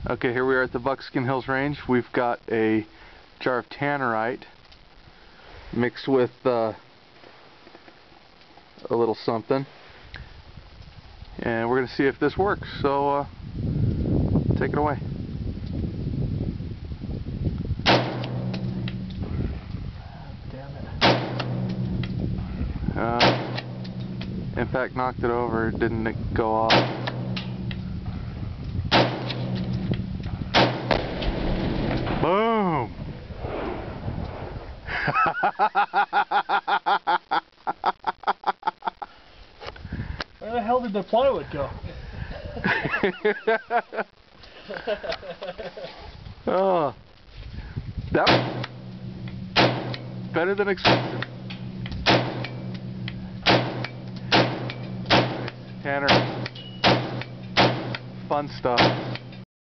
Okay, here we are at the Buckskin Hills Range. We've got a jar of Tannerite mixed with a little something, and we're going to see if this works. So take it away. In fact, knocked it over. Didn't it go off? Boom! Where the hell did the plywood go? Oh, that was better than expected. Tanner, fun stuff.